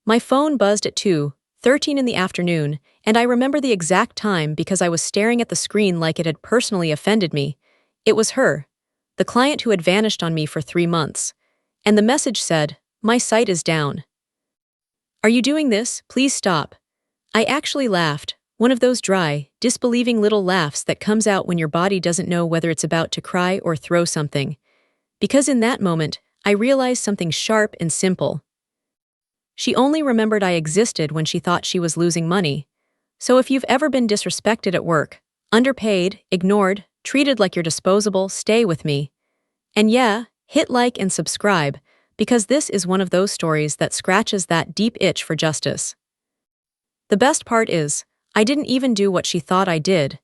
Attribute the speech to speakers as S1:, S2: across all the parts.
S1: My phone buzzed at 2:13 in the afternoon, and I remember the exact time because I was staring at the screen like it had personally offended me. It was her, the client who had vanished on me for 3 months. And the message said, "My site is down. Are you doing this? Please stop." I actually laughed, one of those dry, disbelieving little laughs that comes out when your body doesn't know whether it's about to cry or throw something. Because in that moment, I realized something sharp and simple. She only remembered I existed when she thought she was losing money. So if you've ever been disrespected at work, underpaid, ignored, treated like you're disposable, stay with me. And yeah, hit like and subscribe, because this is one of those stories that scratches that deep itch for justice. The best part is, I didn't even do what she thought I did.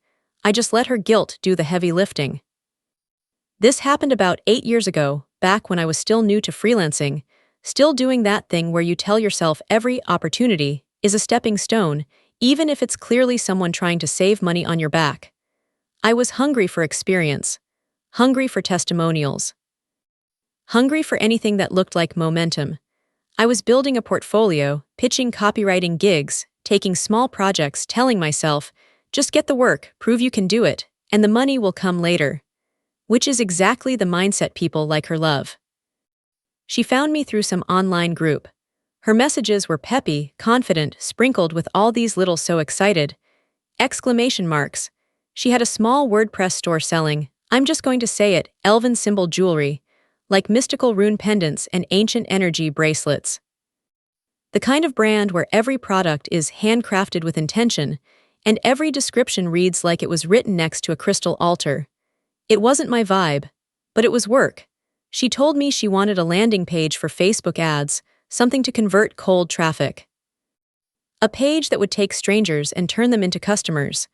S1: I just let her guilt do the heavy lifting. This happened about 8 years ago, back when I was still new to freelancing, still doing that thing where you tell yourself every opportunity is a stepping stone, even if it's clearly someone trying to save money on your back. I was hungry for experience, hungry for testimonials, hungry for anything that looked like momentum. I was building a portfolio, pitching copywriting gigs, taking small projects, telling myself, just get the work, prove you can do it, and the money will come later. Which is exactly the mindset people like her love. She found me through some online group. Her messages were peppy, confident, sprinkled with all these little "so excited" exclamation marks. She had a small WordPress store selling, I'm just going to say it, elven symbol jewelry, like mystical rune pendants and ancient energy bracelets. The kind of brand where every product is handcrafted with intention, and every description reads like it was written next to a crystal altar. It wasn't my vibe, but it was work. She told me she wanted a landing page for Facebook ads, something to convert cold traffic. A page that would take strangers and turn them into customers.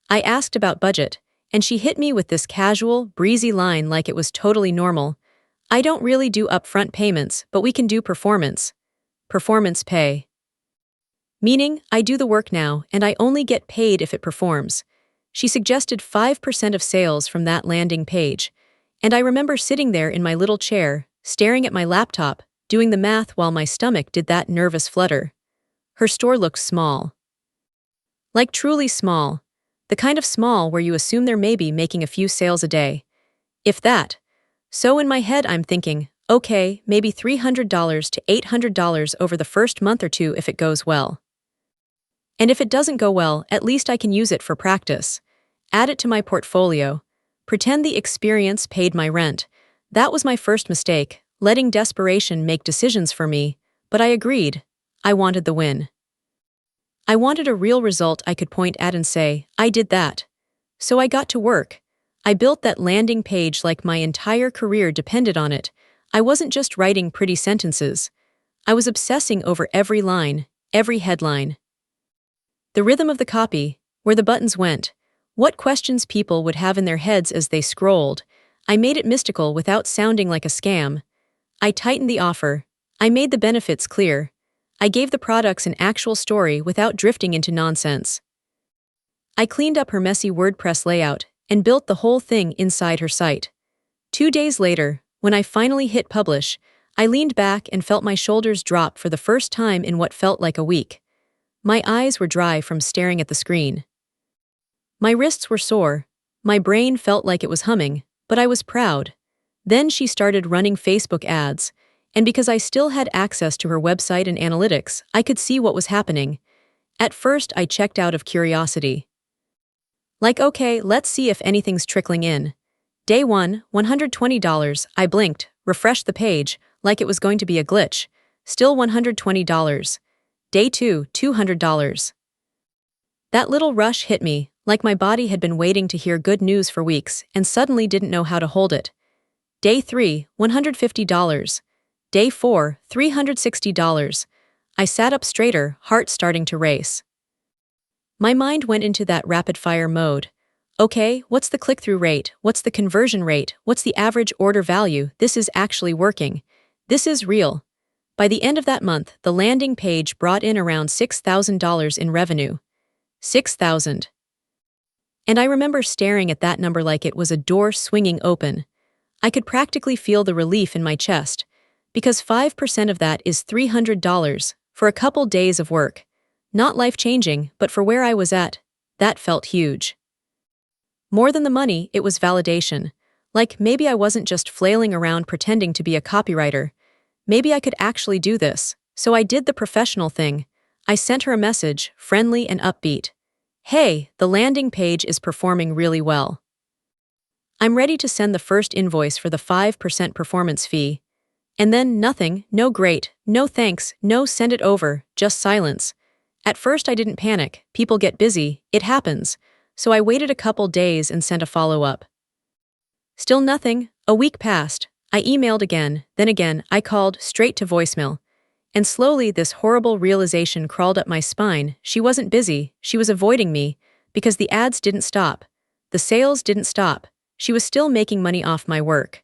S1: I asked about budget, and she hit me with this casual, breezy line like it was totally normal. I don't really do upfront payments, but we can do performance. Performance pay. Meaning, I do the work now, and I only get paid if it performs. She suggested 5% of sales from that landing page, and I remember sitting there in my little chair, staring at my laptop, doing the math while my stomach did that nervous flutter. Her store looked small. Like truly small. The kind of small where you assume they're maybe making a few sales a day. If that. So in my head I'm thinking, okay, maybe $300 to $800 over the first month or two if it goes well. And if it doesn't go well, at least I can use it for practice. Add it to my portfolio. Pretend the experience paid my rent. That was my first mistake, letting desperation make decisions for me, but I agreed. I wanted the win. I wanted a real result I could point at and say, I did that. So I got to work. I built that landing page like my entire career depended on it. I wasn't just writing pretty sentences. I was obsessing over every line, every headline. The rhythm of the copy, where the buttons went, what questions people would have in their heads as they scrolled. I made it mystical without sounding like a scam. I tightened the offer. I made the benefits clear. I gave the products an actual story without drifting into nonsense. I cleaned up her messy WordPress layout and built the whole thing inside her site. 2 days later, when I finally hit publish, I leaned back and felt my shoulders drop for the first time in what felt like a week. My eyes were dry from staring at the screen. My wrists were sore. My brain felt like it was humming, but I was proud. Then she started running Facebook ads, and because I still had access to her website and analytics, I could see what was happening. At first, I checked out of curiosity. Like, okay, let's see if anything's trickling in. Day 1, $120. I blinked, refreshed the page, like it was going to be a glitch. Still $120. Day 2, $200. That little rush hit me, like my body had been waiting to hear good news for weeks and suddenly didn't know how to hold it. Day 3, $150. Day 4, $360. I sat up straighter, heart starting to race. My mind went into that rapid-fire mode. Okay, what's the click-through rate? What's the conversion rate? What's the average order value? This is actually working. This is real. By the end of that month, the landing page brought in around $6,000 in revenue. $6,000. And I remember staring at that number like it was a door swinging open. I could practically feel the relief in my chest, because 5% of that is $300, For a couple days of work. Not life-changing, but for where I was at, that felt huge. More than the money, it was validation. Like, maybe I wasn't just flailing around pretending to be a copywriter. Maybe I could actually do this. So I did the professional thing. I sent her a message, friendly and upbeat. Hey, the landing page is performing really well. I'm ready to send the first invoice for the 5% performance fee. And then nothing, no great, no thanks, no send it over, just silence. At first I didn't panic, people get busy, it happens. So I waited a couple days and sent a follow-up. Still nothing. A week passed. I emailed again, then again, I called, straight to voicemail. And slowly this horrible realization crawled up my spine. She wasn't busy, she was avoiding me, because the ads didn't stop. The sales didn't stop. She was still making money off my work.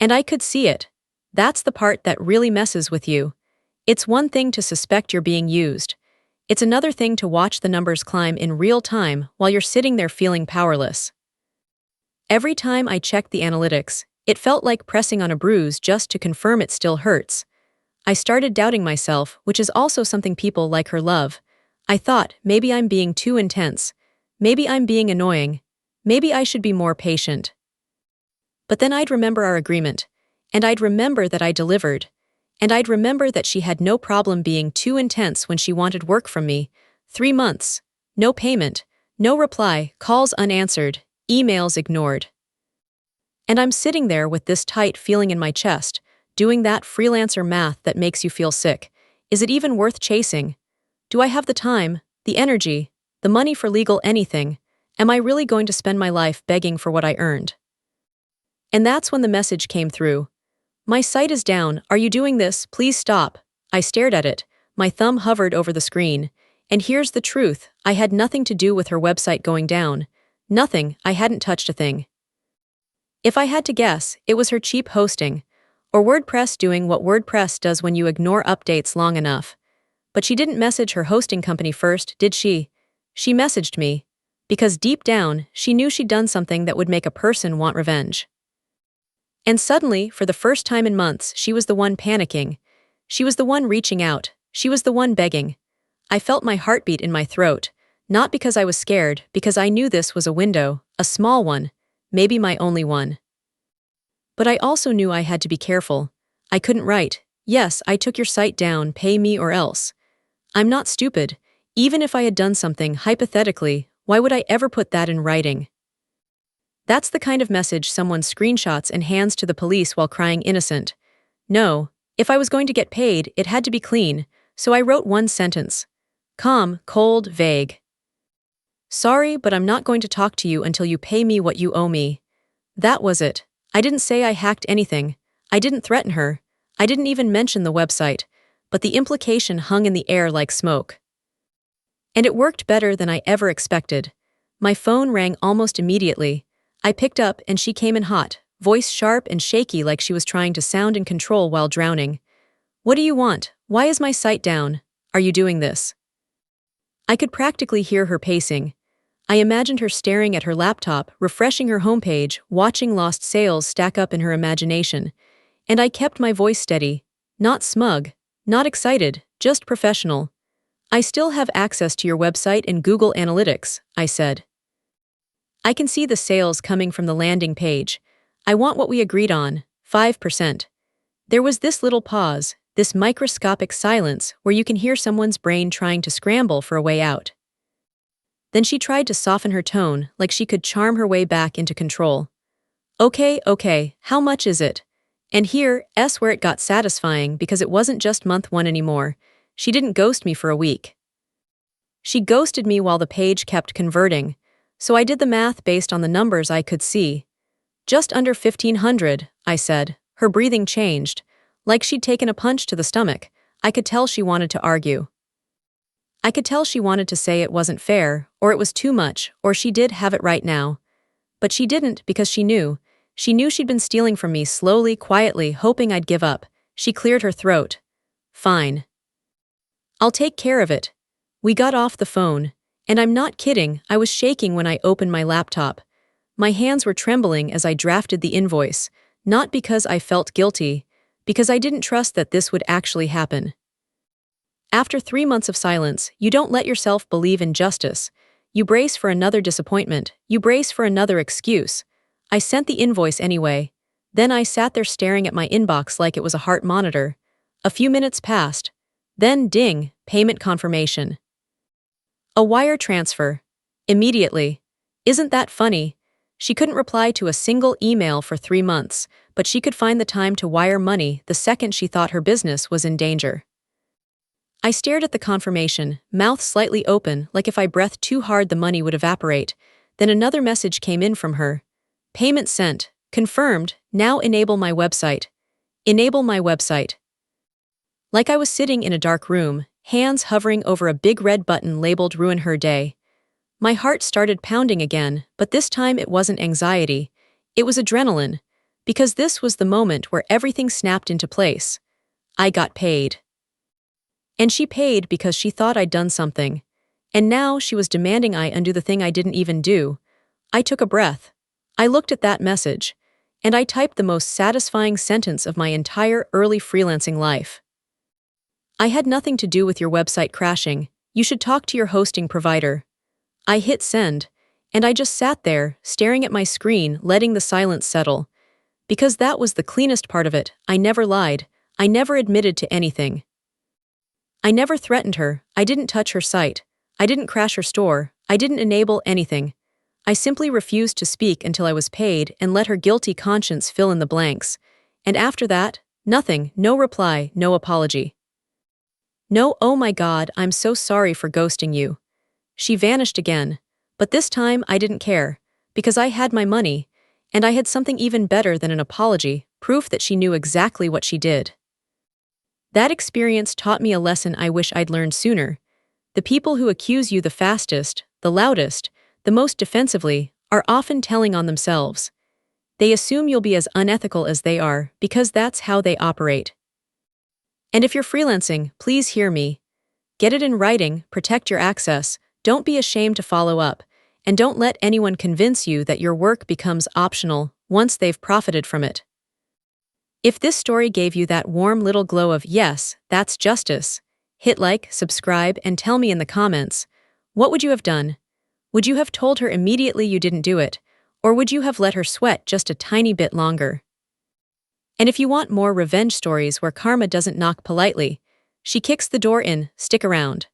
S1: And I could see it. That's the part that really messes with you. It's one thing to suspect you're being used. It's another thing to watch the numbers climb in real time while you're sitting there feeling powerless. Every time I checked the analytics, it felt like pressing on a bruise just to confirm it still hurts. I started doubting myself, which is also something people like her love. I thought, maybe I'm being too intense. Maybe I'm being annoying. Maybe I should be more patient. But then I'd remember our agreement. And I'd remember that I delivered. And I'd remember that she had no problem being too intense when she wanted work from me. 3 months. No payment. No reply, calls unanswered, emails ignored. And I'm sitting there with this tight feeling in my chest, doing that freelancer math that makes you feel sick. Is it even worth chasing? Do I have the time, the energy, the money for legal anything? Am I really going to spend my life begging for what I earned? And that's when the message came through. My site is down, are you doing this? Please stop. I stared at it, my thumb hovered over the screen. And here's the truth, I had nothing to do with her website going down. Nothing, I hadn't touched a thing. If I had to guess, it was her cheap hosting. Or WordPress doing what WordPress does when you ignore updates long enough. But she didn't message her hosting company first, did she? She messaged me. Because deep down, she knew she'd done something that would make a person want revenge. And suddenly, for the first time in months, she was the one panicking. She was the one reaching out. She was the one begging. I felt my heartbeat in my throat, not because I was scared, because I knew this was a window, a small one, maybe my only one. But I also knew I had to be careful. I couldn't write, yes, I took your site down, pay me or else. I'm not stupid. Even if I had done something, hypothetically, why would I ever put that in writing? That's the kind of message someone screenshots and hands to the police while crying innocent. No, if I was going to get paid, it had to be clean, so I wrote one sentence. Calm, cold, vague. Sorry, but I'm not going to talk to you until you pay me what you owe me. That was it. I didn't say I hacked anything. I didn't threaten her. I didn't even mention the website, but the implication hung in the air like smoke. And it worked better than I ever expected. My phone rang almost immediately. I picked up and she came in hot, voice sharp and shaky like she was trying to sound in control while drowning. What do you want? Why is my site down? Are you doing this? I could practically hear her pacing. I imagined her staring at her laptop, refreshing her homepage, watching lost sales stack up in her imagination. And I kept my voice steady, not smug, not excited, just professional. I still have access to your website and Google Analytics, I said. I can see the sales coming from the landing page. I want what we agreed on, 5%. There was this little pause, this microscopic silence where you can hear someone's brain trying to scramble for a way out. Then she tried to soften her tone, like she could charm her way back into control. Okay, how much is it? And here's where it got satisfying because it wasn't just month 1 anymore. She didn't ghost me for a week. She ghosted me while the page kept converting. So I did the math based on the numbers I could see. Just under 1,500, I said. Her breathing changed. Like she'd taken a punch to the stomach. I could tell she wanted to argue. I could tell she wanted to say it wasn't fair, or it was too much, or she did have it right now. But she didn't because she knew. She knew she'd been stealing from me slowly, quietly, hoping I'd give up. She cleared her throat. Fine. I'll take care of it. We got off the phone. And I'm not kidding, I was shaking when I opened my laptop. My hands were trembling as I drafted the invoice, not because I felt guilty, because I didn't trust that this would actually happen. After 3 months of silence, you don't let yourself believe in justice. You brace for another disappointment. You brace for another excuse. I sent the invoice anyway. Then I sat there staring at my inbox like it was a heart monitor. A few minutes passed. Then ding, payment confirmation. A wire transfer. Immediately. Isn't that funny? She couldn't reply to a single email for 3 months, but she could find the time to wire money the second she thought her business was in danger. I stared at the confirmation, mouth slightly open, like if I breathed too hard the money would evaporate. Then another message came in from her. Payment sent. Confirmed. Now enable my website. Enable my website. Like I was sitting in a dark room, hands hovering over a big red button labeled Ruin Her Day. My heart started pounding again, but this time it wasn't anxiety. It was adrenaline, because this was the moment where everything snapped into place. I got paid. And she paid because she thought I'd done something. And now she was demanding I undo the thing I didn't even do. I took a breath. I looked at that message, and I typed the most satisfying sentence of my entire early freelancing life. I had nothing to do with your website crashing. You should talk to your hosting provider. I hit send, and I just sat there, staring at my screen, letting the silence settle. Because that was the cleanest part of it. I never lied. I never admitted to anything. I never threatened her. I didn't touch her site. I didn't crash her store. I didn't enable anything. I simply refused to speak until I was paid and let her guilty conscience fill in the blanks. And after that, nothing, no reply, no apology. No, oh my God, I'm so sorry for ghosting you. She vanished again, but this time I didn't care, because I had my money, and I had something even better than an apology, proof that she knew exactly what she did. That experience taught me a lesson I wish I'd learned sooner. The people who accuse you the fastest, the loudest, the most defensively, are often telling on themselves. They assume you'll be as unethical as they are, because that's how they operate. And if you're freelancing, please hear me. Get it in writing, protect your access, don't be ashamed to follow up, and don't let anyone convince you that your work becomes optional once they've profited from it. If this story gave you that warm little glow of yes, that's justice, hit like, subscribe, and tell me in the comments, what would you have done? Would you have told her immediately you didn't do it, or would you have let her sweat just a tiny bit longer? And if you want more revenge stories where karma doesn't knock politely, she kicks the door in, stick around.